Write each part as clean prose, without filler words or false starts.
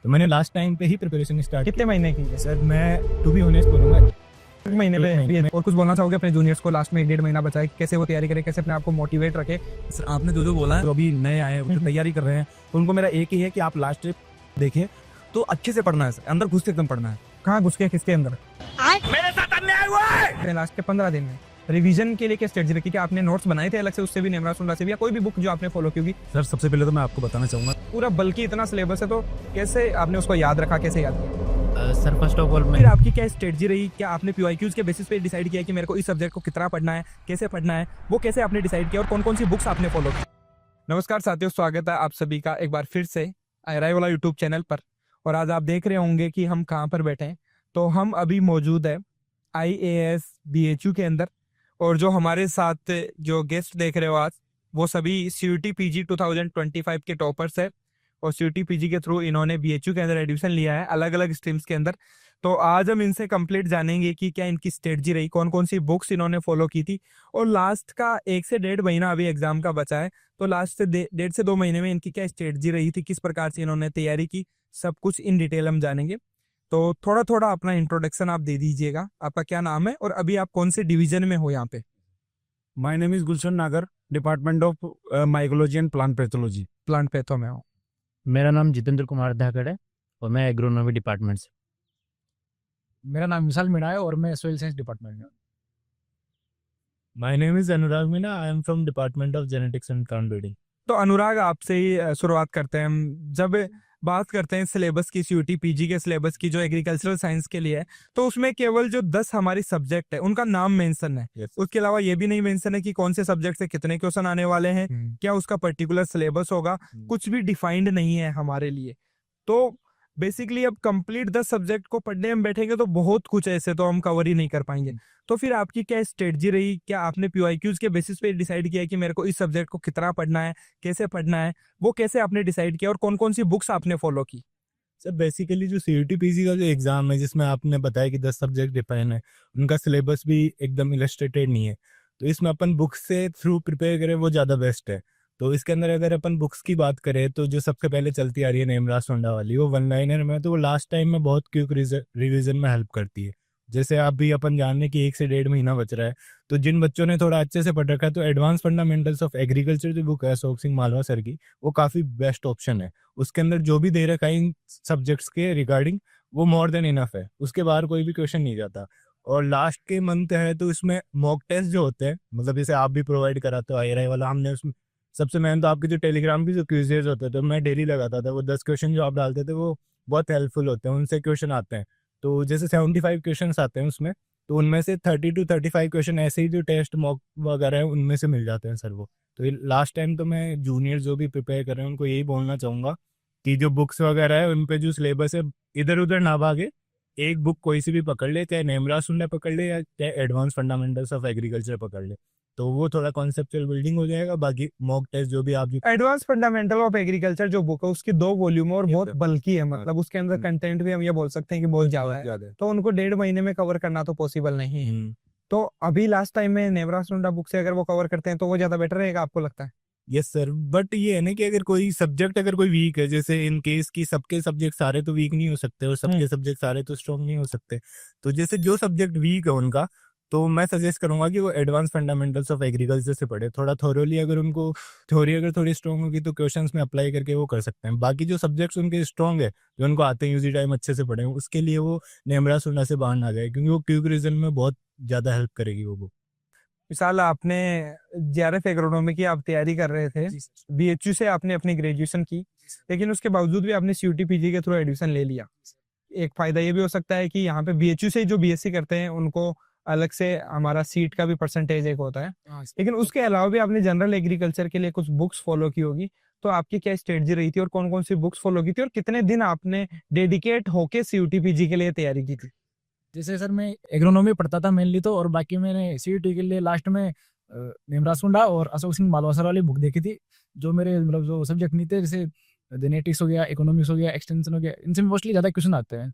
तो मैंने last time पे ही प्रिपरेशन स्टार्ट कितने महीने की है? सर मैं टू बी ऑनेस्ट बोलूँगा एक महीने पे एक महीने में। और कुछ बोलना चाहोगे अपने जूनियर्स को? लास्ट में 1.5 महीना बचा है, कैसे वो तैयारी करें, कैसे अपने आप को मोटिवेट रखे? सर आपने जो जो बोला है, जो अभी नए आए हैं जो तैयारी कर रहे हैं, तो उनको मेरा एक ही है कि आप लास्ट ट्रिप देखें तो अच्छे से पढ़ना है सर, अंदर घुस के एकदम पढ़ना है। कहाँ घुस के, किसके अंदर? मेरे साथ अन्याय हुआ है। लास्ट के 15 दिन में रिवीजन के लिए क्या स्ट्रेटजी रखी? कि आपने नोट्स बनाए थे अलग से, उससे भी नेमरा सुनरा से भी, या कोई भी बुक जो आपने फॉलो की होगी? सर सबसे पहले तो मैं आपको बताना चाहूँगा पूरा बल्कि इतना सिलेबस है, तो कैसे आपने उसको याद रखा, कैसे याद किया? सर फर्स्ट ऑफ ऑल फिर आपकी क्या स्ट्रेटजी रही? क्या आपने पीवाईक्यूज के बेसिस पे डिसाइड किया कि मेरे को इस सब्जेक्ट को कितना पढ़ना है, कैसे पढ़ना है, वो कैसे आपने डिसाइड किया और कौन कौन सी बुक्स आपने फॉलो की? नमस्कार साथियों, स्वागत है आप सभी का एक बार फिर से आयराई वाला यूट्यूब चैनल पर। और आज आप देख रहे होंगे कि हम कहाँ पर बैठे हैं। तो हम अभी मौजूद है IAS BHU के अंदर, और जो हमारे साथ जो गेस्ट देख रहे हो आज, वो सभी CUET PG 2025 के टॉपर्स है। और CUET PG के थ्रू इन्होंने BHU के अंदर एडमिशन लिया है अलग अलग स्ट्रीम्स के अंदर। तो आज हम इनसे कंप्लीट जानेंगे कि क्या इनकी स्ट्रेटजी रही, कौन कौन सी बुक्स इन्होंने फॉलो की थी, और लास्ट का 1 से 1.5 महीना अभी एग्जाम का बचा है, तो लास्ट से 1.5 से 2 महीने में इनकी क्या स्ट्रेटजी रही थी, किस प्रकार से इन्होंने तैयारी की, सब कुछ इन डिटेल हम जानेंगे। तो थोड़ा थोड़ा अपना इंट्रोडक्शन आप दे दीजिएगा। आपका क्या नाम है और अभी आप कौन से डिवीजन में हो यहाँ पे? माय नेम इज गुलशन नागर, department of mycology and plant pathology. Plant patho में हो। मेरा नाम जितेंद्र कुमार धाकड़ है और मैं एग्रोनॉमी डिपार्टमेंट से। मेरा नाम विशाल मीणा है और मैं सॉइल साइंस डिपार्टमेंट में। My name is Anurag Meena, I am from department of genetics and plant breeding. तो अनुराग, आपसे ही शुरुआत करते हैं हम। जब बात करते हैं सिलेबस की, CUET PG के सिलेबस की जो एग्रीकल्चरल साइंस के लिए है, तो उसमें केवल जो 10 हमारी सब्जेक्ट है उनका नाम मेंशन है। Yes. उसके अलावा ये भी नहीं मेंशन है कि कौन से सब्जेक्ट से कितने क्वेश्चन आने वाले हैं, क्या उसका पर्टिकुलर सिलेबस होगा, कुछ भी डिफाइंड नहीं है हमारे लिए। तो बेसिकली अब कंप्लीट 10 सब्जेक्ट को पढ़ने हम बैठेंगे तो बहुत कुछ ऐसे तो हम कवर ही नहीं कर पाएंगे। तो फिर आपकी क्या स्ट्रेटजी रही? क्या आपने PYQs के बेसिस पे डिसाइड किया कि मेरे को इस सब्जेक्ट को कितना पढ़ना है, कैसे पढ़ना है, वो कैसे आपने डिसाइड किया और कौन कौन सी बुक्स आपने फॉलो की? सर बेसिकली जो CUET PG का जो एग्जाम है, जिसमें आपने बताया कि 10 सब्जेक्ट डिफाइन है, उनका सिलेबस भी एकदम इलस्ट्रेटेड नहीं है। तो इसमें अपन बुक्स से थ्रू प्रिपेयर करें वो ज़्यादा बेस्ट है। तो इसके अंदर अगर अपन बुक्स की बात करें तो जो सबसे पहले चलती आ रही है नेमरा सुंडा वाली, वो वन लाइनर में, तो वो लास्ट टाइम में बहुत क्विक रिविजन में हेल्प करती है। जैसे आप भी अपन जान लें कि 1 से 1.5 महीना बच रहा है, तो जिन बच्चों ने थोड़ा अच्छे से पढ़ रखा है, तो एडवांस फंडामेंटल्स ऑफ एग्रीकल्चर जो बुक है अशोक सिंह मालवा सर की, वो काफ़ी बेस्ट ऑप्शन है। उसके अंदर जो भी दे रखा है इन सब्जेक्ट्स के रिगार्डिंग, वो मोर देन इनफ है, उसके बाहर कोई भी क्वेश्चन नहीं जाता। और लास्ट के मंथ है तो इसमें मॉक टेस्ट जो होते हैं, मतलब जैसे आप भी प्रोवाइड कराते हो IRI वाला, हमने उसमें सबसे मेन तो आपके जो टेलीग्राम की जो क्विजेज होते थे, तो मैं डेली लगाता था। वो 10 क्वेश्चन जो आप डालते थे वो बहुत हेल्पफुल होते हैं, उनसे क्वेश्चन आते हैं। तो जैसे 75 क्वेश्चन आते हैं उसमें, तो उनमें से 30 to 35 क्वेश्चन ऐसे ही जो टेस्ट मॉक वगैरह है उनमें से मिल जाते हैं सर वो। तो लास्ट टाइम तो मैं जूनियर जो भी प्रिपेयर कर रहे हैं उनको यही बोलना चाहूँगा कि जो बुक्स वगैरह है उन पे जो सिलेबस है इधर उधर ना भागे, एक बुक कोई सी भी पकड़ ले, चाहे नेमरा सुनने पकड़ ले या चाहे एडवांस फंडामेंटल्स ऑफ एग्रीकल्चर पकड़ ले, तो वो थोड़ा कॉन्सेप्चुअल बिल्डिंग हो जाएगा। बाकी मॉक टेस्ट जो भी आप एडवांस फंडामेंटल ऑफ एग्रीकल्चर जो बुक है उसकी 2 वॉल्यूम और बहुत बल्कि है, मतलब उसके अंदर कंटेंट भी हम ये बोल सकते हैं कि बहुत ज्यादा है, तो उनको 1.5 महीने में कवर करना तो पॉसिबल नहीं है। तो अभी लास्ट टाइम में नेमरा सुंडा बुक से अगर वो कवर करते हैं तो वो ज्यादा बेटर रहेगा, आपको लगता है? यस सर, बट ये है ना कि अगर कोई सब्जेक्ट अगर कोई वीक है, जैसे इन केस की सबके सब्जेक्ट सारे तो वीक नहीं हो सकते और सबके सब्जेक्ट सारे तो स्ट्रॉन्ग नहीं हो सकते, तो जैसे जो सब्जेक्ट वीक है उनका, तो मैं सजेस्ट करूंगा कि वो एडवांस फंडामेंटल्स ऑफ एग्रीकल्चर से पढ़े थोड़ा थोरोली। अगर उनको थ्योरी अगर थोड़ी स्ट्रॉन्ग होगी तो क्वेश्चंस में अप्लाई करके वो कर सकते हैं। बाकी जो सब्जेक्ट्स उनके स्ट्रॉन्ग है, जो उनको आते हैं यूजी टाइम अच्छे से पढ़े, उसके लिए वो नेमरा सुनना से बाहर ना जाए, क्योंकि वो क्विक रीजन में बहुत ज़्यादा हेल्प करेगी वो बुक। मिसाल आपने JRF एग्रोनॉमी की आप तैयारी कर रहे थे, BHU से आपने अपनी ग्रेजुएशन की, लेकिन उसके बावजूद भी आपने CUET PG के थ्रू एडमिशन ले लिया। एक फायदा ये भी हो सकता है कि यहाँ पे BHU से जो BSc करते हैं उनको अलग से हमारा सीट का भी परसेंटेज एक होता है, लेकिन उसके अलावा भी आपने जनरल एग्रीकल्चर के लिए कुछ बुक्स फॉलो की होगी। तो आपकी क्या स्ट्रेटजी रही थी और कौन कौन सी बुक्स फॉलो की थी और कितने दिन आपने डेडिकेट होके CUET PG के लिए तैयारी की थी? जैसे सर मैं एग्रोनॉमी पढ़ता था मेनली तो, और बाकी मैंने CUET के लिए लास्ट में नेमरा सुंडा और अशोक सिंह मालवा सर वाली बुक देखी थी। जो मेरे मतलब जो सब्जेक्ट नहीं थे, जैसे जेनेटिक्स हो गया, इकोनॉमिक्स हो गया, एक्सटेंशन हो गया, इनसे मोस्टली ज़्यादा क्वेश्चन आते हैं,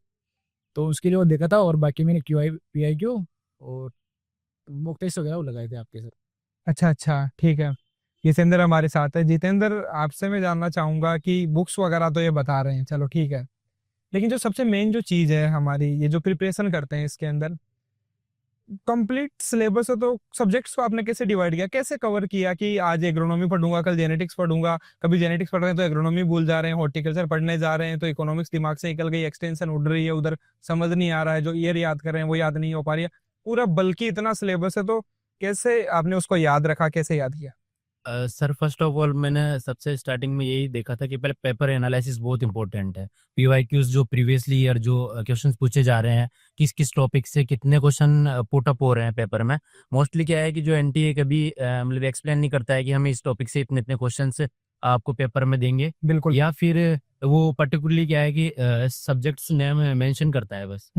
तो उसके लिए वो देखा था। और बाकी मैंने PIQ और मॉक टेस्ट वगैरह वो लगाए थे आपके सर। अच्छा अच्छा, ठीक है। जितेंद्र हमारे साथ है। जितेंद्र, आपसे मैं जानना चाहूंगा कि बुक्स वगैरह तो ये बता रहे हैं, चलो ठीक है, लेकिन जो सबसे मेन जो चीज है हमारी, ये जो प्रिपरेशन करते हैं इसके अंदर कंप्लीट सिलेबस है, तो सब्जेक्ट्स को आपने कैसे डिवाइड किया, कैसे कवर किया कि आज एग्रोनॉमी पढ़ूंगा, कल जेनेटिक्स पढ़ूंगा, कभी जेनेटिक्स पढ़ रहे हैं तो एग्रोनॉमी भूल जा रहे हैं, हॉर्टिकल्चर पढ़ने जा रहे हैं तो इकोनॉमिक्स दिमाग से निकल गई, एक्सटेंशन उड़ रही है उधर, समझ नहीं आ रहा है, जो ईयर याद कर रहे हैं वो याद नहीं हो पा रही है, पूरा बल्कि इतना सिलेबस है, तो कैसे आपने उसको याद रखा, कैसे याद किया? सर फर्स्ट ऑफ ऑल मैंने सबसे स्टार्टिंग में यही देखा था कि पहले पेपर एनालिसिस बहुत इंपॉर्टेंट है। पीवाईक्यूज जो प्रीवियसली ईयर जो क्वेश्चंस पूछे जा रहे हैं, किस किस टॉपिक से कितने क्वेश्चन पुट अप हो रहे हैं पेपर में। मोस्टली क्या है कि जो एनटीए कभी मतलब एक्सप्लेन नहीं करता है कि हमें इस टॉपिक से इतने इतने क्वेश्चन आपको पेपर में देंगे, बिल्कुल। या फिर वो पर्टिकुलरली क्या है कि सब्जेक्ट्स नेम मेंशन करता है बस।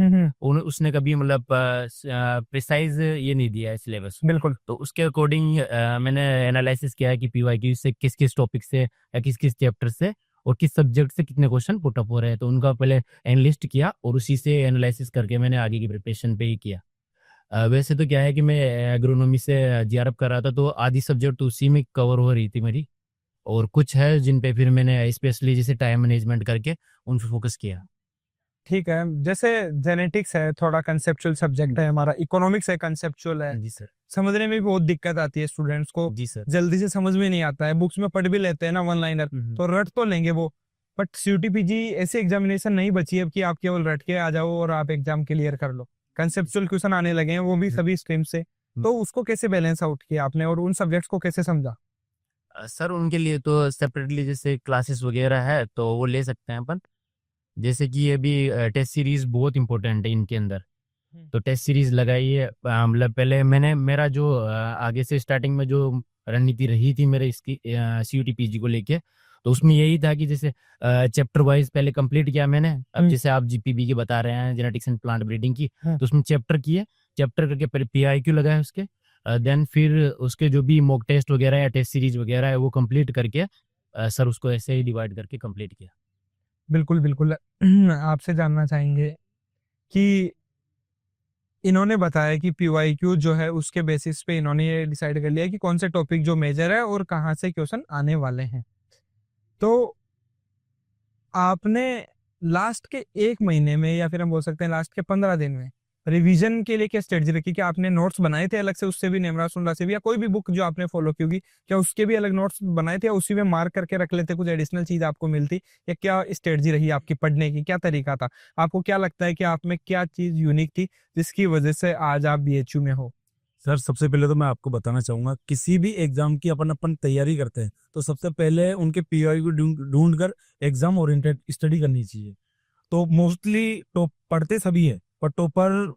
उसने कभी मतलब प्रिसाइज ये नहीं दिया है सिलेबस। बिल्कुल। तो उसके अकॉर्डिंग मैंने एनालिसिस किया है कि पीवाईक्यू से किस किस टॉपिक से या किस किस चैप्टर से और किस सब्जेक्ट से कितने क्वेश्चन पुट अप हो रहे हैं, तो उनका पहले एनालिस्ट किया और उसी से एनालिसिस करके मैंने आगे की प्रिपरेशन पे ही किया। वैसे तो क्या है कि मैं एग्रोनॉमी से जीआरएफ कर रहा था, तो आधी सब्जेक्ट तो उसी में कवर हो रही थी मेरी, और कुछ है जिन पे फिर मैंने स्पेशली जैसे टाइम मैनेजमेंट करके उन पे फोकस किया। ठीक है, जैसे जेनेटिक्स है थोड़ा कंसेप्चुअल सब्जेक्ट है हमारा, इकोनॉमिक्स है कंसेप्चुअल है, जी सर। समझने में भी बहुत दिक्कत आती है स्टूडेंट्स को, जी सर। जल्दी से समझ में नहीं आता है, बुक्स में पढ़ भी लेते हैं ना वन लाइनर, तो रट तो लेंगे वो, बट सीयूटीपीजी ऐसी एग्जामिनेशन नहीं बची है कि आप केवल रट के आ जाओ और आप एग्जाम क्लियर कर लो। कंसेप्चुअल क्वेश्चन आने लगे हैं, वो भी सभी स्ट्रीम से, तो उसको कैसे बैलेंस आउट किया आपने और उन सब्जेक्ट्स को कैसे समझा? सर उनके लिए तो सेपरेटली जैसे क्लासेस वगैरह है तो वो ले सकते हैं अपन। जैसे कि ये भी टेस्ट सीरीज बहुत इंपॉर्टेंट है इनके अंदर, तो टेस्ट सीरीज लगाइए। मतलब पहले मैंने मेरा जो आगे से स्टार्टिंग में जो रणनीति रही थी मेरे इसकी सीयूटीपीजी को लेके, तो उसमें यही था कि जैसे चैप्टर वाइज पहले कंप्लीट किया मैंने। अब जैसे आप जीपीबी की बता रहे हैं जेनेटिक्स एंड प्लांट ब्रीडिंग की, तो उसमें चैप्टर किए, चैप्टर करके पहले पीआईक्यू लगाए उसके, देन फिर उसके जो भी मॉक टेस्ट वगैरह या टेस्ट सीरीज वगैरह है वो कंप्लीट करके सर उसको ऐसे ही डिवाइड करके कंप्लीट किया। बिल्कुल बिल्कुल। आपसे जानना चाहेंगे कि इन्होंने बताया कि पीवाईक्यू जो है उसके बेसिस पे इन्होंने ये डिसाइड कर लिया कि कौन से टॉपिक जो मेजर है और कहाँ से क्वेश्चन आने वाले हैं। तो आपने लास्ट के 1 महीने में या फिर हम बोल सकते हैं लास्ट के 15 दिन में रिवीजन के लिए क्या स्ट्रेटजी रखी? क्या आपने नोट्स बनाए थे अलग से, उससे भी नेमरा सुंडा से भी, या कोई भी बुक जो आपने फॉलो की होगी, क्या उसके भी अलग नोट्स बनाए थे या उसी में मार्क करके रख लेते, कुछ एडिशनल चीज आपको मिलती, या क्या स्ट्रेटजी रही आपकी पढ़ने की, क्या तरीका था? आपको क्या लगता है कि आप में क्या चीज यूनिक थी जिसकी वजह से आज आप बीएचयू में हो? सर सबसे पहले तो मैं आपको बताना चाहूंगा, किसी भी एग्जाम की अपन अपन तैयारी करते हैं तो सबसे पहले उनके पीआई को ढूंढ कर एग्जाम ओरिएंटेड स्टडी करनी चाहिए। तो मोस्टली तो पढ़ते सभी है, पर टॉपर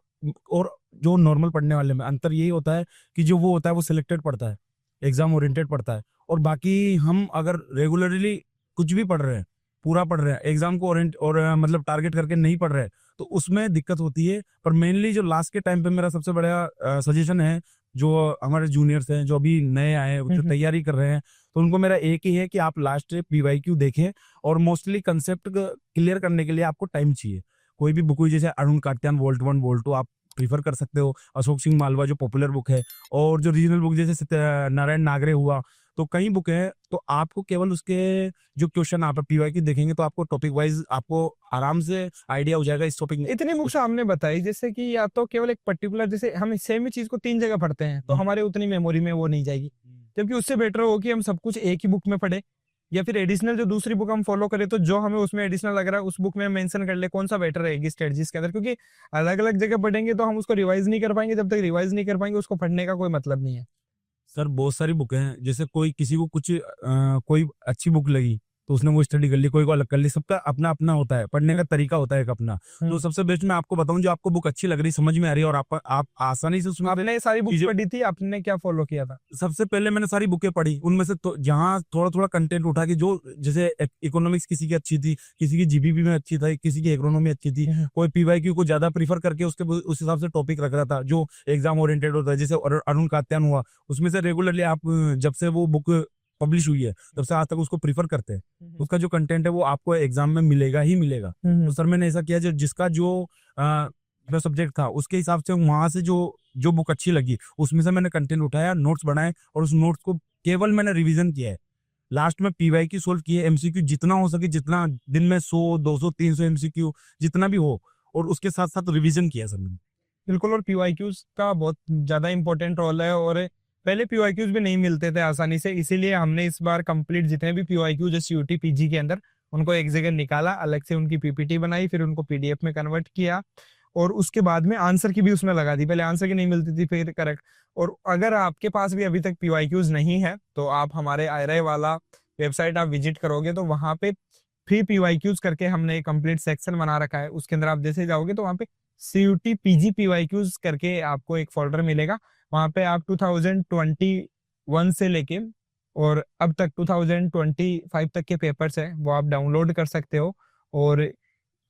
और जो नॉर्मल पढ़ने वाले में अंतर यही होता है कि जो वो होता है वो सिलेक्टेड पढ़ता है, एग्जाम ओरिएंटेड पढ़ता है, और बाकी हम अगर रेगुलरली कुछ भी पढ़ रहे हैं, पूरा पढ़ रहे हैं, एग्जाम को ओरिएंट और मतलब टारगेट करके नहीं पढ़ रहे हैं, तो उसमें दिक्कत होती है। पर मेनली जो लास्ट के टाइम पे मेरा सबसे बड़ा सजेशन है, जो हमारे जूनियर्स हैं जो अभी नए आए हैं जो तैयारी कर रहे हैं, तो उनको मेरा एक ही है कि आप लास्ट पीवाईक्यू देखें, और मोस्टली कंसेप्ट क्लियर करने के लिए आपको टाइम चाहिए। कोई भी बुक हुई जैसे अरुण कात्यान वोल्ट 1 वोल्ट 2 आप प्रीफर कर सकते हो, अशोक सिंह मालवा जो पॉपुलर बुक है, और जो रीजनल बुक जैसे नारायण नागरे हुआ, तो कई बुक हैं। तो आपको केवल उसके जो क्वेश्चन आप पीवाईक्यू देखेंगे तो आपको टॉपिक वाइज आपको आराम से आइडिया हो जाएगा इस टॉपिक में। इतनी बुक्स आपने बताई, जैसे कि या तो केवल एक पर्टिकुलर, जैसे हम सेम ही चीज को 3 जगह पढ़ते हैं तो हमारे उतनी मेमोरी में वो नहीं जाएगी, जबकि उससे बेटर हो कि हम सब कुछ एक ही बुक में पढ़े, या फिर एडिशनल जो दूसरी बुक हम फॉलो करें तो जो हमें उसमें एडिशनल लग रहा है उस बुक में मेंशन कर ले, कौन सा बेटर रहेगी स्ट्रेटजीज के अंदर, क्योंकि अलग अलग जगह पढ़ेंगे तो हम उसको रिवाइज नहीं कर पाएंगे, जब तक रिवाइज नहीं कर पाएंगे उसको पढ़ने का कोई मतलब नहीं है। सर बहुत सारी बुक हैं, जैसे कोई किसी को कुछ कोई अच्छी बुक लगी तो उसने वो स्टडी कर ली, कोई को अलग कर ली, सबका अपना अपना होता है, पढ़ने का तरीका होता है एक अपना। तो सबसे बेस्ट मैं आपको बताऊं, जो आपको बुक अच्छी लग रही, समझ में आ रही है और आप आसानी से उसमें आपने सारी बुक पढ़ी थी, आपने क्या फॉलो किया था? सबसे पहले मैंने सारी बुकें पढ़ी, उनमें से तो जहाँ थोड़ा थोड़ा कंटेंट उठा के, जो जैसे इकोनॉमिक्स किसी की अच्छी थी, किसी की जीबीपी में अच्छी थी, किसी की एग्रोनॉमी अच्छी थी, कोई पीवाईक्यू को ज्यादा प्रीफर करके उसके उस हिसाब से टॉपिक रख रहा था जो एग्जाम ओरिएंटेड होता है। जैसे अरुण कात्यान हुआ, उसमें से रेगुलरली आप जब से वो बुक पब्लिश हुई है तब से आज तक उसको प्रीफर करते हैं, उसका जो कंटेंट है वो आपको एग्जाम में मिलेगा ही मिलेगा। तो सर मैंने ऐसा किया, जो जिसका जो सब्जेक्ट था उसके हिसाब से वहां से जो बुक अच्छी लगी उसमें से मैंने कंटेंट उठाया, नोट्स बनाए, और उस नोट्स को केवल मैंने रिवीजन किया है। लास्ट में पीवाईक्यू सोल्व किए, एमसीक्यू जितना हो सके, जितना दिन में 100 200 300 एमसीक्यू जितना भी हो, और उसके साथ साथ रिवीजन किया सर मैंने। बिल्कुल, और पीवाईक्यूज का बहुत ज़्यादा इंपॉर्टेंट रोल है, और पहले पीवाईक्यूज भी नहीं मिलते थे आसानी से, इसीलिए हमने इस बार कंप्लीट जितने भी पीवाईक्यूज है सीयूटी पीजी के अंदर उनको एक जगह निकाला, अलग से उनकी पीपीटी बनाई, फिर उनको पीडीएफ में कन्वर्ट किया, और उसके बाद में आंसर की भी उसमें लगा दी। पहले आंसर की नहीं मिलती थी, फिर करेक्ट। और अगर आपके पास भी अभी तक पीवाईक्यूज नहीं है तो आप हमारे आयरा वाला वेबसाइट आप विजिट करोगे तो वहाँ पे फ्री पीवाईक्यूज करके हमने एक कंप्लीट सेक्शन बना रखा है। उसके अंदर आप जैसे जाओगे तो वहाँ पे सीयूटी पीजी पीवाईक्यूज करके आपको एक फोल्डर मिलेगा। वहाँ पे आप 2021 से लेके और अब तक 2025 तक के पेपर्स है वो आप डाउनलोड कर सकते हो, और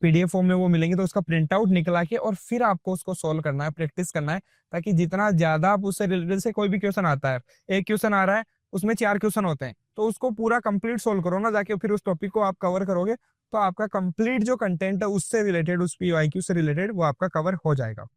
पीडीएफ फॉर्म में वो मिलेंगे, तो उसका प्रिंट आउट निकला के और फिर आपको उसको सॉल्व करना है, प्रैक्टिस करना है, ताकि जितना ज्यादा आप उससे रिलेटेड से कोई भी क्वेश्चन आता है, एक क्वेश्चन आ रहा है उसमें 4 क्वेश्चन होते हैं, तो उसको पूरा कंप्लीट सोल्व करो ना जाके, फिर उस टॉपिक को आप कवर करोगे तो आपका कंप्लीट जो कंटेंट है उससे रिलेटेड, उस पीवाईक्यू से रिलेटेड वो आपका कवर हो जाएगा।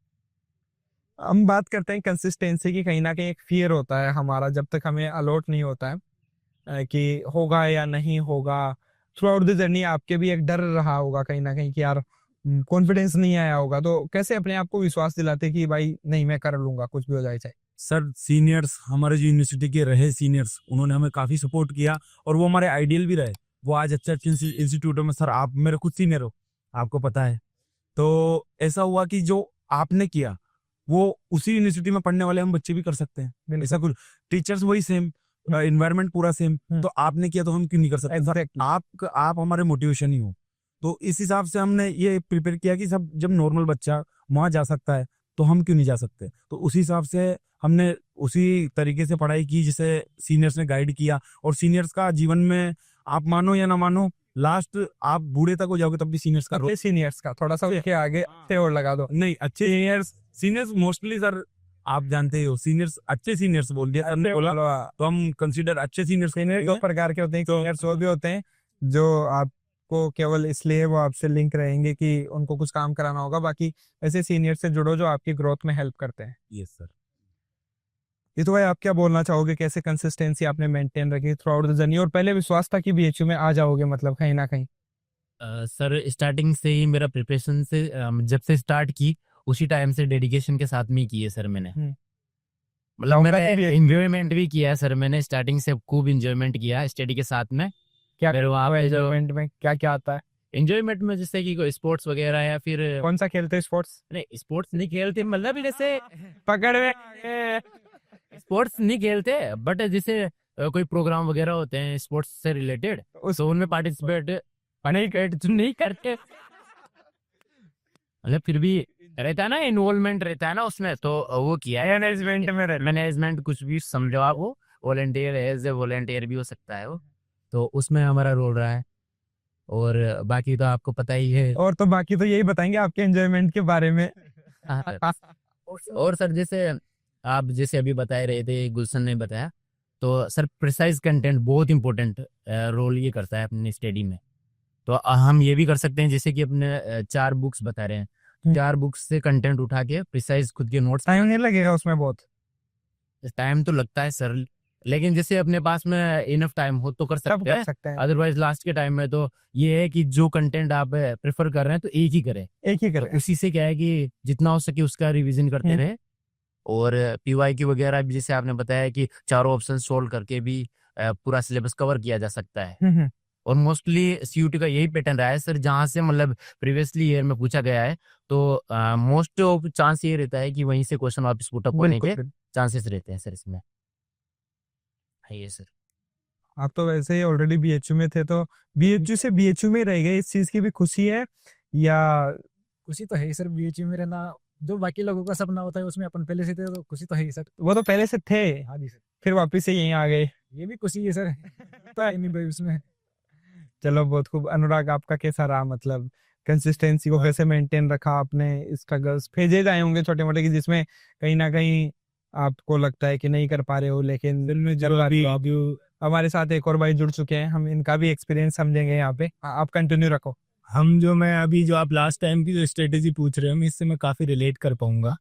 हम बात करते हैं कंसिस्टेंसी की। कहीं ना कहीं एक फियर होता है हमारा जब तक हमें अलॉट नहीं होता है कि होगा या नहीं होगा। थ्रू आउट द जर्नी आपके भी एक डर रहा होगा कहीं ना कहीं कि यार कॉन्फिडेंस नहीं आया होगा, तो कैसे अपने आप को विश्वास दिलाते कि भाई नहीं मैं कर लूंगा कुछ भी हो जाए चाहे? सर सीनियर्स, हमारे जो यूनिवर्सिटी के रहे सीनियर्स, उन्होंने हमें काफ़ी सपोर्ट किया, और वो हमारे आइडियल भी रहे। वो आज अच्छे अच्छे इंस्टीट्यूटों में, सर आप मेरे खुद सीनियर हो, आपको पता है। तो ऐसा हुआ कि जो आपने किया वो उसी यूनिवर्सिटी में पढ़ने वाले हम बच्चे भी कर सकते हैं। ऐसा कुछ टीचर्स वही सेम, इन्वायरमेंट पूरा सेम, तो आपने किया तो हम क्यों नहीं कर सकते? Exactly. आप हमारे मोटिवेशन ही हो। तो इस हिसाब से हमने ये प्रिपेयर किया कि सब जब नॉर्मल बच्चा वहाँ जा सकता है तो हम क्यों नहीं जा सकते। तो उसी हिसाब से हमने उसी तरीके से पढ़ाई की जिसे सीनियर्स ने गाइड किया। और सीनियर्स का जीवन में, आप मानो या ना मानो, लास्ट आप बूढ़े तक हो जाओगे तब भी सीनियर्स का अच्छे सीनियर्स का थोड़ा सा उसके आगे से और लगा दो। नहीं, अच्छे सीनियर्स मोस्टली सर आप जानते ही हो, सीनियर्स अच्छे सीनियर्स बोल दिया हमने, बोला तो हम कंसीडर अच्छे सीनियर्स। सीनियर दो प्रकार के होते हैं, सीनियर्स वो भी होते हैं जो आपको केवल इसलिए वो आपसे लिंक रहेंगे कि उनको कुछ काम कराना होगा, बाकी ऐसे सीनियर से जुड़ो जो आपकी ग्रोथ में हेल्प करते हैं। Yes sir. ये तो भाई आप क्या बोलना चाहोगे, कैसे कंसिस्टेंसी आपने मेंटेन रखी थ्रू आउट द जर्नी, और पहले विश्वास था कि बीएचयू में आ जाओगे मतलब कहीं ना कहीं? सर स्टार्टिंग से ही मेरा प्रिपरेशन से जब से स्टार्ट की उसी टाइम से डेडिकेशन के साथ में ही की है सर मैंने। मतलब मेरा एंजॉयमेंट भी किया है सर मैंने, स्टार्टिंग से खूब एंजॉयमेंट किया स्टडी के साथ में। क्या फिर वहाँ पे जो एंजॉयमेंट में क्या क्या आता है? एंजॉयमेंट में जैसे कि कोई स्पोर्ट्स वगैरह, या फिर कौन सा खेलते हो स्पोर्ट्स? नहीं स्पोर्ट्स नहीं खेलते, मतलब जैसे पकड़ में स्पोर्ट्स नहीं खेलते, बट जैसे कोई प्रोग्राम वगैरह होते हैं स्पोर्ट्स से रिलेटेड, तो उनमें पार्टिसिपेट नहीं करते, मतलब फिर भी रहता है ना, इन्वॉल्वमेंट रहता है ना उसमें, तो वो किया है। मैनेजमेंट कुछ भी समझो आप, वो वॉलंटियर एज ए वॉलंटियर भी हो सकता है वो, तो उसमें हमारा रोल रहा है। और बाकी तो आपको पता ही है। और तो बाकी तो यही बताएंगे आपके एंजॉयमेंट के बारे में। और सर जैसे आप जैसे अभी बता रहे थे, गुलशन ने बताया, तो सर प्रिसाइज कंटेंट बहुत इंपॉर्टेंट रोल ये करता है अपनी स्टडी में। तो हम ये भी कर सकते हैं, जैसे कि अपने 4 बुक्स बता रहे हैं, 4 बुक्स से कंटेंट उठा के प्रिसाइज खुद के नोट्स। टाइम नहीं लगेगा उसमें? बहुत टाइम तो लगता है सर, लेकिन जैसे अपने पास में इनफ टाइम हो तो कर सकते हैं। अदरवाइज लास्ट के टाइम में तो ये है कि जो कंटेंट आप प्रेफर कर रहे हैं तो एक ही करें। उसी से क्या है कि जितना हो सके उसका रिवीजन करते रहे। और पीवाईक्यू वगैरह भी जैसे आपने बताया कि चारों ऑप्शन सोल्व करके भी पूरा सिलेबस कवर किया जा सकता है। और मोस्टली सीयूटी का यही पैटर्न रहा है सर, जहाँ से मतलब प्रीवियसली ईयर में पूछा गया है, तो मोस्ट ऑफ चांस ये रहता है कि वहीं से क्वेश्चन वापस पुट अप होने के चांसेस रहते हैं सर इसमें। ये सर आप तो वैसे ही ऑलरेडी बीएचयू में थे, तो बीएचयू से बीएचयू में रह गए, इस चीज की भी खुशी है या? खुशी तो है ही सर, बीएचयू में रहना जो बाकी लोगों का सपना होता है उसमें अपन पहले से थे, तो खुशी तो है ही सर। वो तो पहले से थे, हाँ जी सर, फिर वापिस से यहीं आ गए, ये भी खुशी है सर। तो है नहीं भाई उसमें। चलो बहुत खूब। अनुराग आपका कैसा रहा, मतलब कंसिस्टेंसी को कैसे मेंटेन रखा आपने? स्ट्रगल्स फेजेज आए होंगे छोटे मोटे कि जिसमें कहीं ना कहीं आपको लगता है कि नहीं कर पा रहे हो, लेकिन दिल में जरूर अभी हमारे साथ एक और भाई जुड़ चुके हैं, हम इनका भी एक्सपीरियंस समझेंगे यहाँ पे। आप कंटिन्यू रखो। जो आप लास्ट टाइम की जो स्ट्रेटेजी पूछ रहे हो, मैं इससे मैं काफ़ी रिलेट कर पाऊंगा,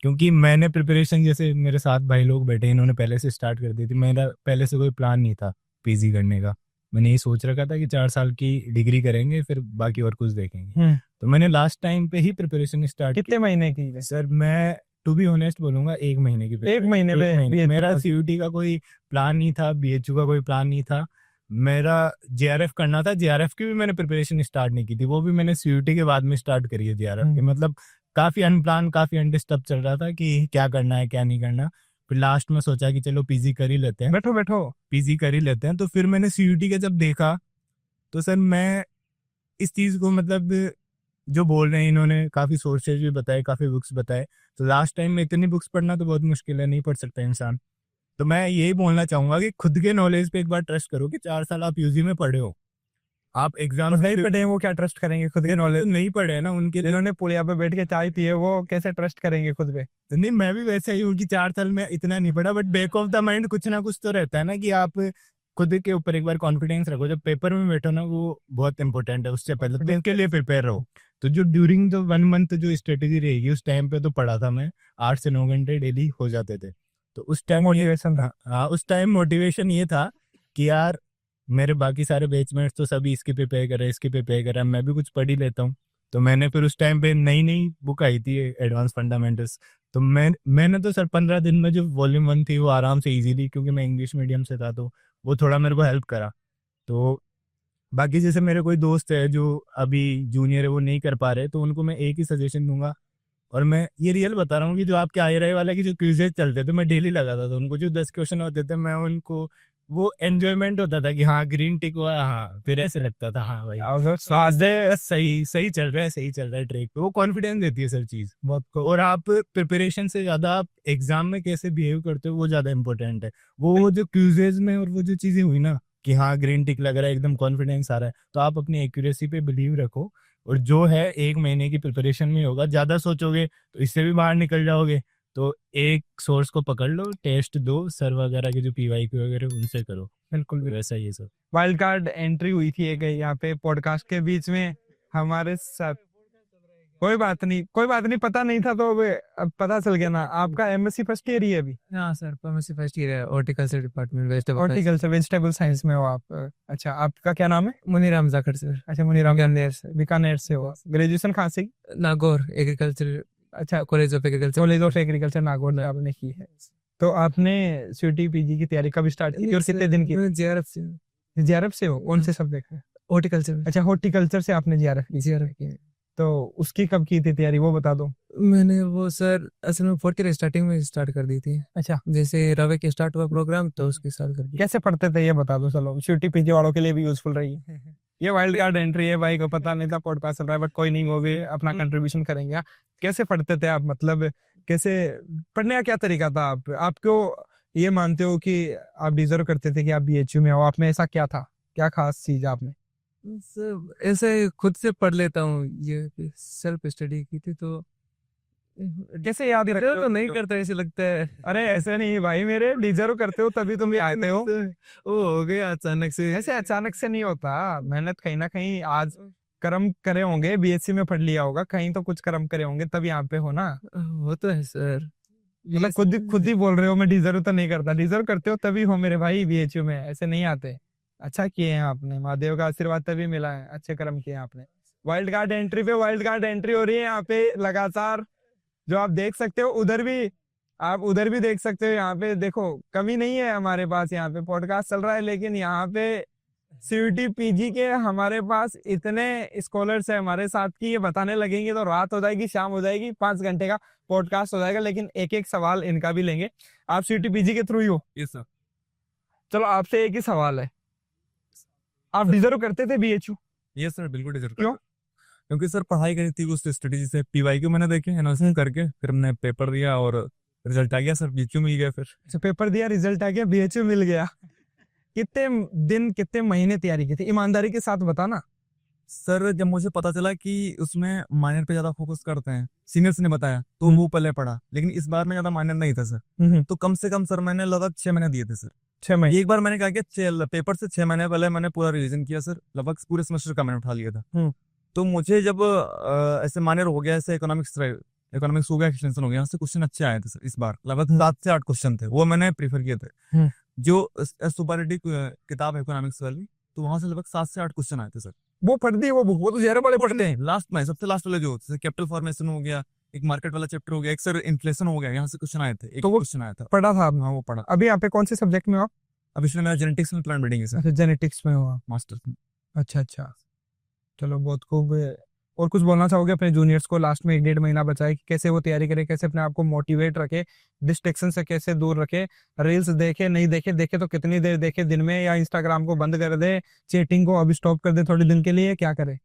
क्योंकि मैंने प्रिपरेशन, जैसे मेरे साथ भाई लोग बैठे, इन्होंने पहले से स्टार्ट कर दी थी, मेरा पहले से कोई प्लान नहीं था। पीजी करने का। मैंने ये सोच रखा था कि 4 साल की डिग्री करेंगे फिर बाकी और कुछ देखेंगे। तो मैंने लास्ट टाइम पे ही प्रिपरेशन स्टार्ट कितने महीने की है? सर मैं टू बी ऑनेस्ट बोलूंगा 1 महीने की एक महीने पे BHU मेरा का- सीयूटी का कोई प्लान नहीं था, बीएचयू का कोई प्लान नहीं था। मेरा जेआरएफ करना था, जेआरएफ की भी मैंने प्रिपरेशन स्टार्ट नहीं की थी, वो भी मैंने सीयूटी के बाद में स्टार्ट करी है जेआरएफ की। मतलब काफी अनप्लान, काफी अनडिस्टर्ब चल रहा था कि क्या करना है क्या नहीं करना। फिर लास्ट में सोचा कि चलो पीजी कर ही लेते हैं, बैठो बैठो। पीजी कर ही लेते हैं। तो फिर मैंने सीयूटी का जब देखा तो सर मैं इस चीज को मतलब जो बोल रहे हैं इन्होंने काफी सोर्सेज भी बताए, काफी बुक्स बताए। तो लास्ट टाइम में इतनी बुक्स पढ़ना तो बहुत मुश्किल है, नहीं पढ़ सकता इंसान। तो मैं यही बोलना चाहूंगा कि खुद के नॉलेज पे एक बार ट्रस्ट करो कि 4 साल आप यूजी में पढ़े हो, आप एग्जाम नहीं पढ़े हैं वो क्या ट्रस्ट करेंगे खुद के नॉलेज? नहीं पढ़े हैं ना उनके। जिन्होंने पुलिया पे बैठ के चाय पी है वो कैसे ट्रस्ट करेंगे खुद पे? नहीं मैं भी वैसे ही हूँ कि 4 साल में इतना नहीं पढ़ा, but back of the mind कुछ ना कुछ तो रहता है ना कि आप खुद के ऊपर एक बार कॉन्फिडेंस रखो। जब पेपर में बैठो ना वो बहुत इंपॉर्टेंट है, उससे पहले तो उसके लिए प्रिपेयर रहो। तो जो ड्यूरिंग द 1 मंथ जो स्ट्रेटेजी रहेगी उस टाइम पे तो पढ़ा था मैं, 8 से 9 घंटे डेली हो जाते थे। तो उस टाइम मोटिवेशन था। हाँ उस टाइम मोटिवेशन ये था कि यार मेरे बाकी सारे बैचमेट्स तो सभी इसकी प्रिपेयर कर रहे हैं, इसकी प्रिपेयर कर रहे हैं, मैं भी कुछ पढ़ ही लेता हूँ। तो मैंने फिर उस टाइम पे नई नई बुक आई थी एडवांस फंडामेंटल्स, तो मैंने तो सर 15 दिन में जो वॉल्यूम 1 थी वो आराम से इजीली, क्योंकि मैं इंग्लिश मीडियम से था तो वो थोड़ा मेरे को हेल्प करा। तो बाकी जैसे मेरे कोई दोस्त है जो अभी जूनियर है वो नहीं कर पा रहे, तो उनको मैं एक ही सजेशन दूंगा, और मैं ये रियल बता रहा हूँ कि जो आपके IRA वाले की जो क्विजेज चलते थे मैं डेली लगाता था उनको, जो 10 क्वेश्चन होते थे मैं उनको, वो एंजॉयमेंट होता था कि हाँ ग्रीन टिक हुआ, हाँ फिर ऐसे लगता था हाँ भाई सही सही चल रहा है, सही चल रहा है ट्रैक पे। वो कॉन्फिडेंस देती है सर चीज बहुत को। और आप प्रिपरेशन से ज्यादा आप एग्जाम में कैसे बिहेव करते हो वो ज्यादा इंपॉर्टेंट है। वो जो क्यूजेज में और वो जो चीजें हुई ना कि हाँ ग्रीन टिक लग रहा है, एकदम कॉन्फिडेंस आ रहा है, तो आप अपनी एक्यूरेसी पे बिलीव रखो। और जो है 1 महीने की प्रिपरेशन में होगा, ज्यादा सोचोगे तो इससे भी बाहर निकल जाओगे। तो एक सोर्स को पकड़ लो, टेस्ट दो, सर वगैरह के जो PYQ वगैरह उनसे करो। बिल्कुल वैसा ही है सर। वाइल्ड कार्ड एंट्री हुई थी एक यहाँ पे पॉडकास्ट के बीच में हमारे साथ। कोई बात नहीं कोई बात नहीं, पता नहीं था तो अब पता चल गया ना। आपका MSc फर्स्ट ईयर ही है अभी? हाँ सर, MSc फर्स्ट ईयर है, horticulture department, vegetable horticulture vegetable science में हो आप? अच्छा, आपका क्या नाम है? मुनीराम जाखड़ सर। अच्छा, मुनीराम बीकानेर से। बीकानेर से हो। ग्रेजुएशन कहाँ से? नागौर एग्रीकल्चर, अच्छा, college of agriculture. College of agriculture Nagaur में आपने की है। तो आपने सीयूटी पीजी की तैयारी कब स्टार्ट की और कितने दिन की? JRF से। JRF से हो? कौन से सब्जेक्ट है? हॉर्टिकल्चर। अच्छा, हॉर्टिकल्चर से आपने JRF की। तो उसकी कब की थी तैयारी वो बता दो। मैंने वो सर असल में 4 के स्टार्टिंग में स्टार्ट कर दी थी। अच्छा, जैसे रवे के स्टार्ट हुआ प्रोग्राम तो उसके साथ कर दिया। कैसे पढ़ते थे ये बता दो, चलो सीयूटी पीजी वालों के लिए भी यूजफुल रही। ये वाइल्ड कार्ड एंट्री है, भाई को पता नहीं था पॉडकास्ट चल रहा है, बट कोई नहीं, वो भी अपना कंट्रीब्यूशन करेंगे। कैसे पढ़ते थे आप, मतलब कैसे पढ़ने का क्या तरीका था? आप क्यों ये मानते हो कि आप डिजर्व करते थे कि आप BHU में हो? आप में ऐसा क्या था, क्या खास चीज आप में? सर ऐसे खुद से पढ़ लेता हूँ, ये सेल्फ स्टडी की थी तो कैसे याद रखते तो नहीं करता ऐसे लगता है। अरे ऐसे नहीं भाई, मेरे डिजर्व करते हो तभी तुम आते हो। वो हो गया अचानक से। ऐसे अचानक से नहीं होता, मेहनत कहीं ना कहीं आज कर्म करे होंगे, BSc में पढ़ लिया होगा, कहीं तो कुछ कर्म करे होंगे तब यहाँ पे हो ना। वो तो है सर, मतलब खुद ही बोल रहे हो मैं डिजर्व तो नहीं करता। डिजर्व करते हो तभी हो मेरे भाई BHU में, ऐसे नहीं आते। अच्छा किए हैं आपने, महादेव का आशीर्वाद तभी मिला है, अच्छे कर्म किए आपने। वाइल्ड कार्ड एंट्री पे वाइल्ड कार्ड एंट्री हो रही है यहाँ पे लगातार, जो आप देख सकते हो। उधर भी आप उधर भी देख सकते हो। यहाँ पे देखो, कमी नहीं है हमारे पास, यहाँ पे पॉडकास्ट चल रहा है, लेकिन यहाँ पे सीयूटी पीजी के हमारे पास इतने स्कॉलर्स है हमारे साथ की ये बताने लगेंगे तो रात हो जाएगी, शाम हो जाएगी, 5 घंटे का पॉडकास्ट हो जाएगा। लेकिन एक एक सवाल इनका भी लेंगे। आप सीयूटी पीजी के थ्रू ही हो? Yes sir. चलो आपसे एक ही सवाल है, आप डिजर्व करते थे BHU? यस सर, बिल्कुल डिजर्व। क्यों? क्योंकि सर पढ़ाई करी थी उस स्ट्रेटेजी से, PYQ मैंने देखे एनालिसिस करके, फिर हमने पेपर दिया और रिजल्ट आ गया सर, BHU मिल गया। फिर अच्छा, पेपर दिया, रिजल्ट आ गया, BHU मिल गया। कितने दिन कितने महीने तैयारी की थी, ईमानदारी के साथ बताना। सर जब मुझे पता चला कि उसमें माइनर पे ज्यादा फोकस करते हैं, सीनियर्स ने बताया, तो वो पहले पढ़ा। लेकिन इस बार में ज्यादा माइनर नहीं था सर, तो कम से कम सर मैंने लगभग 6 महीने दिए थे सर। 6 महीने? एक बार मैंने कहा कि पेपर से 6 महीने पहले मैंने पूरा रिवीजन किया सर, लगभग पूरे सेमेस्टर का मैंने उठा लिया था। तो मुझे जब ऐसे माइनर हो गया, ऐसे इकोनॉमिक्स इकोनॉमिक्स हो गया, एक्सटेंशन हो गया, यहाँ से क्वेश्चन अच्छे आए थे सर इस बार। लगभग 7 से 8 क्वेश्चन थे, वो मैंने प्रीफर किए थे। जो सुपरलेटिव किताब है इकोनॉमिक्स वाली, तो वहां से लगभग 7 से 8 क्वेश्चन आए थे सर। वो पढ़ती है वो बुक, वो तो ज़्यादा बड़े पढ़ते हैं। लास्ट में सबसे लास्ट वाले जो कैपिटल फॉर्मेशन हो गया, एक मार्केट वाला चैप्टर हो गया, एक सर इन्फ्लेशन हो गया, यहाँ से क्वेश्चन आए थे, एक तो वो क्वेश्चन आया था। पढ़ा था आपने? हाँ वो पढ़ा। अभी यहाँ पे कौन से सब्जेक्ट में हो आप? अब इसमें मेरा जेनेटिक्स में प्लांट ब्रीडिंग है सर, अच्छा, जेनेटिक्स में हो आप। मास्टर्स में। अच्छा अच्छा, चलो बहुत खूब। और कुछ बोलना चाहोगे अपने जूनियर्स को? लास्ट में 1-1.5 महीना बचा है कि कैसे वो तैयारी करे, कैसे अपने आप को मोटिवेट रखे, डिस्ट्रैक्शन से कैसे दूर रखे, रील्स देखे नहीं देखे, देखे तो कितनी देर देखे दिन में, या इंस्टाग्राम को बंद कर दे, चैटिंग को अभी स्टॉप कर दे थोड़े दिन के लिए, क्या करे?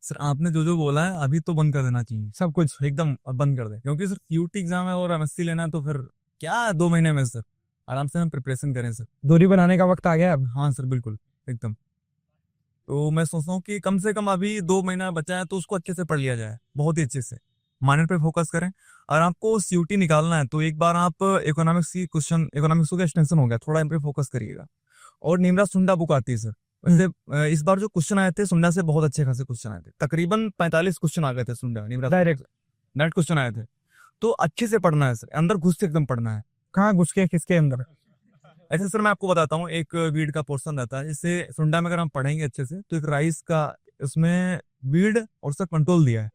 सर आपने जो जो बोला है अभी तो बंद कर देना चाहिए, सब कुछ एकदम बंद कर दे, क्योंकि सर यूटी एग्जाम है और एमएससी लेना है, तो फिर क्या 2 महीने में सर आराम से हम प्रिपरेशन करें सर। दूरी बनाने का वक्त आ गया अब। हाँ सर बिल्कुल एकदम। तो मैं सोचता हूँ कि कम से कम अभी 2 महीना बचा है तो उसको अच्छे से पढ़ लिया जाए, बहुत ही अच्छे से माइनर पे फोकस करें। और आपको सीयूटी निकालना है तो एक बार आप इकोनॉमिक्स की क्वेश्चन, इकोनॉमिक्स का एक्सटेंशन हो गया, थोड़ा इन पे फोकस करिएगा। और निमरा सुंडा बुक आती है सर, वैसे इस बार जो क्वेश्चन आए थे सुंडा से बहुत अच्छे खासे क्वेश्चन आए थे, तकरीबन 45 क्वेश्चन आ गए थे सुंडा निमरा, डायरेक्ट नेट क्वेश्चन आए थे। तो अच्छे से पढ़ना है सर, अंदर घुस के एकदम पढ़ना है। कहाँ घुस के, किसके अंदर? ऐसे सर मैं आपको बताता हूँ, एक वीड का पोर्शन रहता है, जैसे सुंडा में अगर हम पढ़ेंगे अच्छे से तो एक राइस का उसमें वीड और उसका कंट्रोल दिया है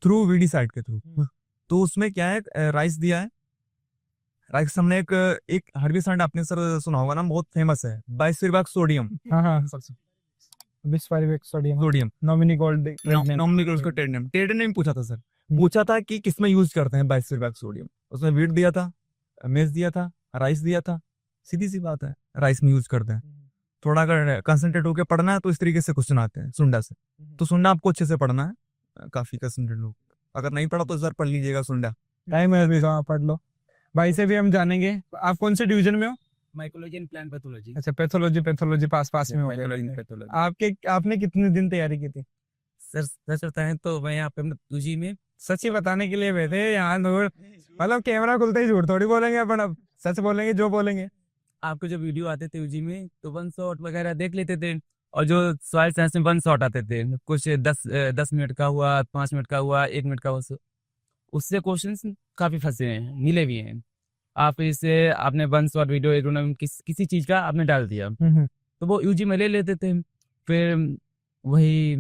थ्रू वीडी साइड के थ्रू। तो उसमें क्या है, राइस दिया है, राइस हमने एक हर्बिसाइड आपने सर सुना होगा ना, बहुत फेमस है, बाइसफिरबाक सोडियम। हाँ हाँ, बिस्फारिक सोडियम, सोडियम नॉमिनी गोल्ड, उसका टेडनेम पूछा था सर, पूछा था कि किसमें यूज करते हैं बाइसफिरबाक सोडियम। उसमें वीट दिया था, मेज दिया था, राइस दिया था, सीधी सी बात है राइस में यूज करते हैं। थोड़ा अगर कंसंट्रेट होकर पढ़ना है तो इस तरीके से क्वेश्चन आते हैं सुंडा से। तो सुंडा आपको अच्छे से पढ़ना है, काफी कंसंट्रेट हो, अगर नहीं पढ़ा तो सर पढ़ लीजिएगा सुंडा। टाइम है अभी, तो पढ़ लो। भाई से भी हम जानेंगे, आप कौन से डिवीजन में हो? Mycology and plant pathology. अच्छा, पैथोलॉजी पास में हो गए। आपने कितने दिन तैयारी की थी? सर सच बताएं तो मैं यहाँ पे यूजी में सच ही बताने के लिए बैठे यहाँ दूर, मतलब कैमरा खुलते ही झूठ थोड़ी बोलेंगे अपन, अब सच बोलेंगे जो बोलेंगे। आपके जो वीडियो आते थे यूजी में तो 1 शॉट वगैरह देख लेते थे, और जो सॉइल साइंस में 1 शॉट आते थे, कुछ 10 मिनट का हुआ, 5 मिनट का हुआ, 1 मिनट का हुआ, उससे क्वेश्चंस काफी फंसे हैं, मिले भी हैं। आप इसे आपने 1 शॉट वीडियो किसी चीज का आपने डाल दिया तो वो यूजी में ले लेते थे, फिर वही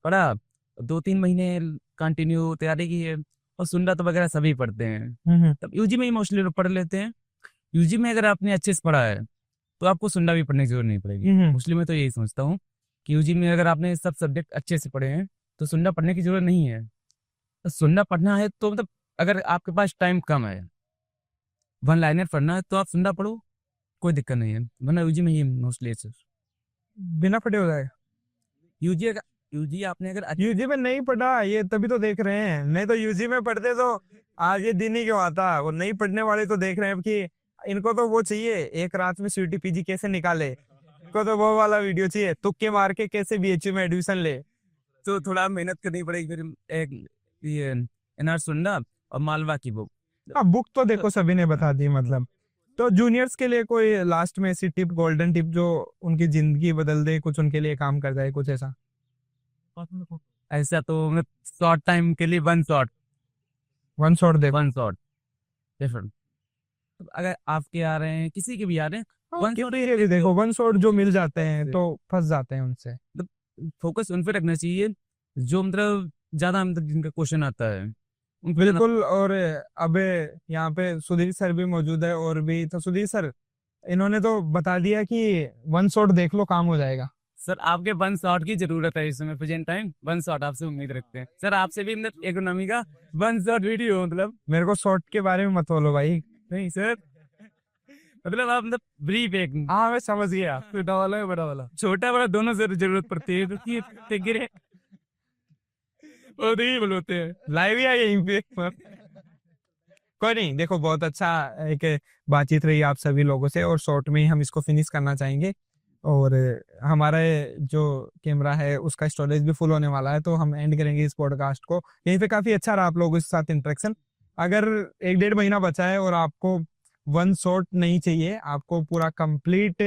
पढ़ा, 2-3 महीने कंटिन्यू तैयारी की है। और सुंडा तो वगैरह सभी पढ़ते हैं, तब यूजी में ही मोस्टली लोग पढ़ लेते हैं। यूजी में अगर आपने अच्छे से पढ़ा है तो आपको सुंडा भी पढ़ने की जरूरत नहीं पड़ेगी। मोस्टली मैं तो यही समझता हूँ कि यूजी में अगर आपने सब सब्जेक्ट अच्छे से पढ़े हैं तो सुंडा पढ़ने की जरूरत नहीं है। तो सुंडा पढ़ना है तो मतलब अगर आपके पास टाइम कम है, 1 लाइनर पढ़ना है तो आप सुंडा पढ़ो, कोई दिक्कत नहीं है, वरना यूजी में ही मोस्टली बिना पढ़े हो जाएगा। यूजी आपने अगर यूजी में नहीं पढ़ा ये तभी तो देख रहे हैं, नहीं तो यूजी में पढ़ते तो आगे दिन ही क्यों आता। वो नहीं पढ़ने वाले तो देख रहे हैं कि इनको तो वो चाहिए, एक रात में सीयूटी पीजी कैसे निकाले, इनको तो वो वाला वीडियो चाहिए, तुक्के मार के कैसे बीएचयू में एडमिशन ले। तो थोड़ा मेहनत करनी पड़ेगी। फिर एक ये एनआर सुंडा और मालवा की बुक। हाँ, बुक तो देखो सभी ने बता दी मतलब। तो जूनियर्स के लिए कोई लास्ट में ऐसी टिप, गोल्डन टिप जो उनकी जिंदगी बदल दे, कुछ उनके लिए काम कर जाए, कुछ ऐसा? ऐसा तो मैं शॉर्ट टाइम के लिए 1 शॉट दे। 1 शॉट डिफरेंट। अगर आपके आ रहे हैं, किसी के भी आ रहे हैं, ये देखो 1 शॉट जो मिल जाते हैं तो फंस जाते हैं उनसे। फोकस उन पे रखना चाहिए जो मतलब ज्यादा मतलब जिनका क्वेश्चन आता है। बिल्कुल। और अब यहाँ पे सुधीर सर भी मौजूद है, और भी तो सुधीर सर इन्होंने तो बता दिया कि 1 शॉट देख लो काम हो जाएगा। सर आपके 1 शॉट की जरूरत है इस समय प्रेजेंट टाइम, 1 शॉट आपसे उम्मीद रखते हैं। सर आपसे भी मतलब इकोनॉमी का 1 शॉट वीडियो, मतलब मेरे को शॉट के बारे में मत बोलो भाई। नहीं सर, मतलब आप मतलब ब्रीफ एक। हाँ मैं समझ गया, छोटा वाला है बड़ा वाला, छोटा बड़ा दोनों से जरूरत पड़ती है, क्योंकि गिरे बोलते हैं लाइव ही है यहीं पे। कोई नहीं, देखो बहुत अच्छा एक बातचीत रही आप सभी लोगों से, और शॉर्ट में ही हम इसको फिनिश करना चाहेंगे। और हमारा जो कैमरा है उसका स्टोरेज भी फुल होने वाला है, तो हम एंड करेंगे इस पॉडकास्ट को यहीं पे। काफी अच्छा रहा आप लोगों के साथ इंटरेक्शन। अगर 1-1.5 महीना बचा है और आपको 1 शॉट नहीं चाहिए, आपको पूरा कंप्लीट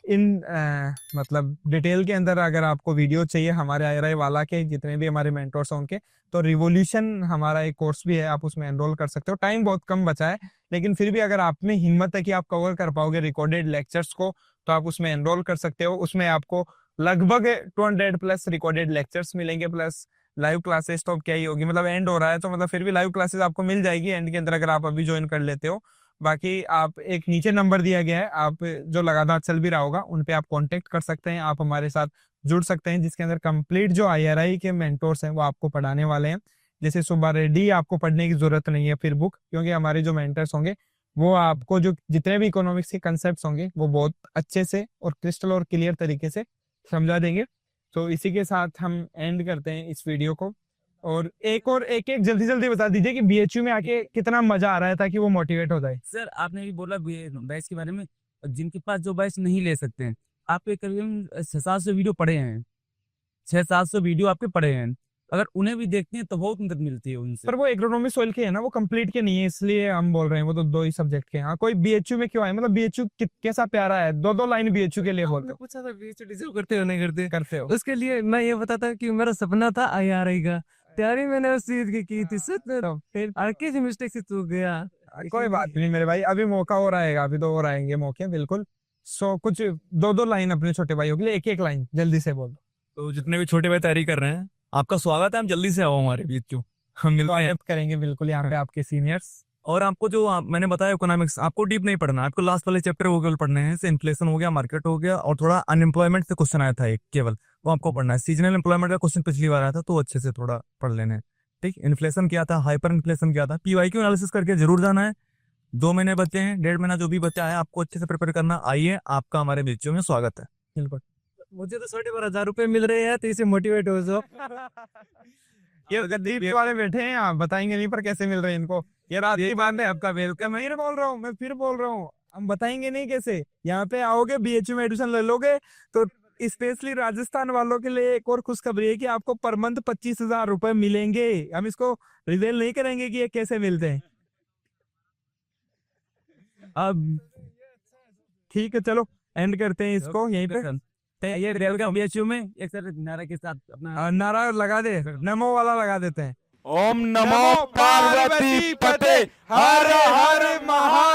मतलब डिटेल के अंदर अगर आपको वीडियो चाहिए हमारे IRI वाला के जितने भी हमारे मेंटोर्स हैं उनके, तो रिवोल्यूशन हमारा एक कोर्स भी है, आप उसमें एनरोल कर सकते हो। टाइम बहुत कम बचा है, लेकिन फिर भी अगर आप में हिम्मत है कि आप कवर कर पाओगे रिकॉर्डेड लेक्चर्स को, तो आप उसमें एनरोल कर सकते हो। उसमें आपको लगभग 200 प्लस रिकॉर्डेड लेक्चर्स मिलेंगे, प्लस लाइव क्लासेस तो अब क्या ही होगी, मतलब एंड हो रहा है तो मतलब फिर भी लाइव क्लासेस आपको मिल जाएगी एंड के अंदर अगर आप अभी ज्वाइन कर लेते हो। बाकी आप एक नीचे नंबर दिया गया है, आप जो लगातार चल भी रहा होगा उन पे आप कांटेक्ट कर सकते हैं, आप हमारे साथ जुड़ सकते हैं, जिसके अंदर कंप्लीट जो IRI के मेंटोर्स हैं वो आपको पढ़ाने वाले हैं। जैसे सुबह रेडी आपको पढ़ने की जरूरत नहीं है फिर बुक, क्योंकि हमारे जो मेंटर्स होंगे वो आपको जो जितने भी इकोनॉमिक्स के कंसेप्ट होंगे वो बहुत अच्छे से और क्रिस्टल और क्लियर तरीके से समझा देंगे। तो इसी के साथ हम एंड करते हैं इस वीडियो को। और एक जल्दी जल्दी बता दीजिए कि BHU में आके कितना मजा आ रहा है ताकि वो मोटिवेट हो जाए। सर आपने भी बोला बैच के बारे में, जिनके पास जो बैच नहीं ले सकते हैं, आपके करीबन 600-700 वीडियो पड़े हैं, 600-700 वीडियो आपके पड़े हैं, अगर उन्हें भी देखते हैं तो बहुत मदद मिलती है उनसे। पर वो एग्रोनॉमी सोइल के है ना, वो कंप्लीट के नहीं है, इसलिए हम बोल रहे हैं, वो तो 2 ही सब्जेक्ट के हैं। हाँ, कोई BHU में क्यों है, मतलब BHU कैसा प्यारा है, 2-2 लाइन BHU के लिए बोलते आपने पूछा था BHU डिजर्व करते हो नहीं करते, करते हो। उसके लिए मैं ये बताता कि मेरा सपना था IRI का, तैयारी मैंने उस चीज की थी सच में, फिर किसी मिस्टेक से चूक गया। कोई बात नहीं मेरे भाई, अभी मौका और आएगा, अभी तो और आएंगे मौके बिल्कुल। सो कुछ 2-2 लाइन अपने छोटे भाइयों के लिए, एक लाइन जल्दी से बोल दो। तो जितने भी छोटे भाई तैयारी कर रहे हैं, आपका स्वागत है, हम जल्दी से आओ हमारे बीच क्यों, हम मिलते हैं। स्वागत करेंगे बिल्कुल यहाँ पे आपके सीनियर्स। और आपको जो मैंने बताया इकोनॉमिक्स, आपको डीप नहीं पढ़ना, आपको लास्ट वाले चैप्टर वो केवल पढ़ने हैं, जैसे इन्फ्लेशन हो गया, मार्केट हो गया, और थोड़ा अनएम्प्लॉयमेंट से क्वेश्चन आया था एक केवल, वो आपको पढ़ना है। सीजनल एम्प्लॉयमेंट का क्वेश्चन पिछली बार आया था, तो अच्छे से थोड़ा पढ़ लेने हैं। ठीक, इन्फ्लेशन क्या था, हाइपर इन्फ्लेशन क्या था, PYQ एनालिसिस करके जरूर जाना है। 2 महीने बचे हैं, 1.5 महीना जो भी बचा है, आपको अच्छे से प्रिपेयर करना। आइए, आपका हमारे बीचों में स्वागत है। बिल्कुल। मुझे तो 12,500 रुपए मिल रहे हैं, तो इसे मोटिवेट हो जाओ। ये गद्दीप वाले बैठे हैं, आप बताएंगे नहीं पर कैसे मिल रहे हैं इनको, ये रात की बात है। आपका वेलकम, मैं बोल रहा हूँ, मैं फिर बोल रहा हूँ, हम बताएंगे नहीं कैसे। यहाँ पे आओगे, BHU में एडमिशन ले लोगे, तो स्पेशली राजस्थान वालों के लिए एक और खुशखबरी है कि आपको पर मंथ 25,000 रुपए मिलेंगे। हम इसको रिवील नहीं करेंगे कि ये कैसे मिलते हैं। अब ठीक है, चलो एंड करते हैं इसको यहीं पे। ये रेल का BHU में एक सर नारा के साथ अपना नारा लगा दे, नमो वाला लगा देते हैं। ओम नमो पार्वती पते हर हर महा